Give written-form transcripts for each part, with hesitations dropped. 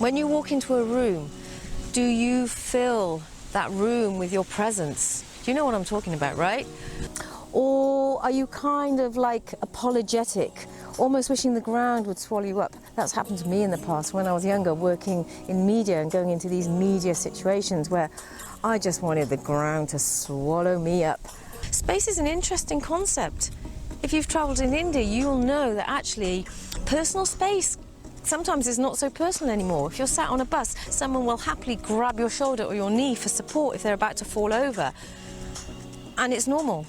When you walk into a room, do you fill that room with your presence? Do you know what I'm talking about, right? Or are you kind of like apologetic, almost wishing the ground would swallow you up? That's happened to me in the past when I was younger, working in media and going into these media situations where I just wanted the ground to swallow me up. Space is an interesting concept. If you've travelled in India, you'll know that actually personal space sometimes is not so personal anymore. If you're sat on a bus, someone will happily grab your shoulder or your knee for support if they're about to fall over. And it's normal.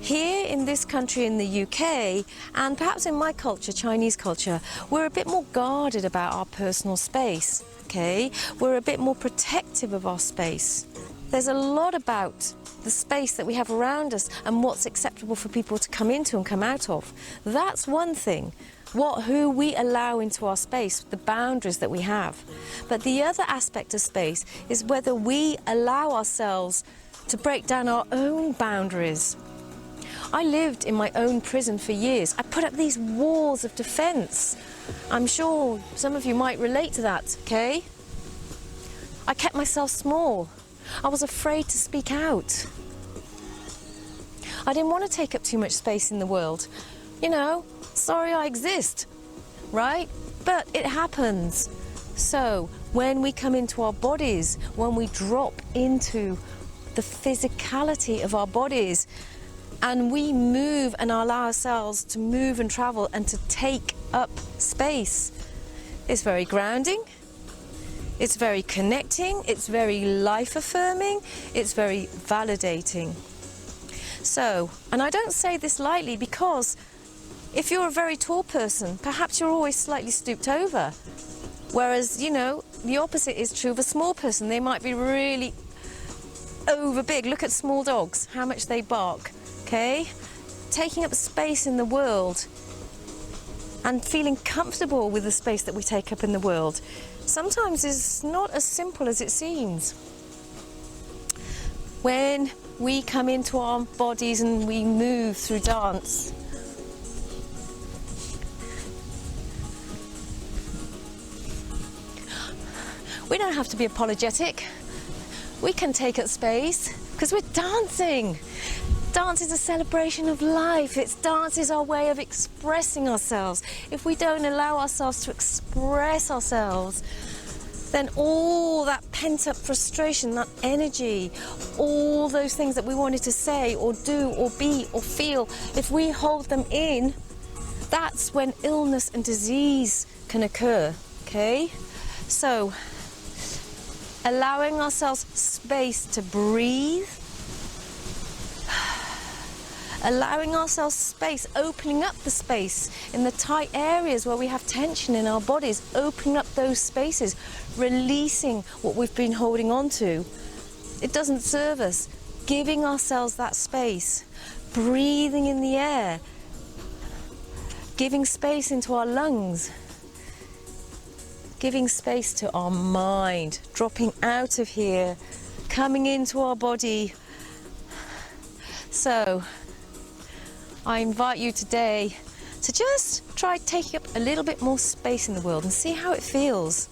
Here in this country, in the UK, and perhaps in my culture, Chinese culture, we're a bit more guarded about our personal space, okay? We're a bit more protective of our space. There's a lot about the space that we have around us and what's acceptable for people to come into and come out of. That's one thing. Who we allow into our space, the boundaries that we have. But the other aspect of space is whether we allow ourselves to break down our own boundaries. I lived in my own prison for years. I put up these walls of defence. I'm sure some of you might relate to that, okay? I kept myself small. I was afraid to speak out. I didn't want to take up too much space in the world. You know, sorry I exist, right? But it happens. So when we come into our bodies, when we drop into the physicality of our bodies, and we move and allow ourselves to move and travel and to take up space, it's very grounding, it's very connecting, it's very life-affirming, it's very validating. So, and I don't say this lightly because if you're a very tall person, perhaps you're always slightly stooped over. Whereas, you know, the opposite is true of a small person. They might be really over big. Look at small dogs, how much they bark, okay? Taking up space in the world and feeling comfortable with the space that we take up in the world sometimes is not as simple as it seems. When we come into our bodies and we move through dance, we don't have to be apologetic. We can take up space because we're dancing. Dance is a celebration of life. Dance is our way of expressing ourselves. If we don't allow ourselves to express ourselves, then all that pent-up frustration, that energy, all those things that we wanted to say or do or be or feel, if we hold them in, that's when illness and disease can occur, okay? So, allowing ourselves space to breathe, allowing ourselves space, opening up the space in the tight areas where we have tension in our bodies, opening up those spaces, releasing what we've been holding on to. It doesn't serve us. Giving ourselves that space, breathing in the air, giving space into our lungs, giving space to our mind, dropping out of here, coming into our body. So, I invite you today to just try taking up a little bit more space in the world and see how it feels.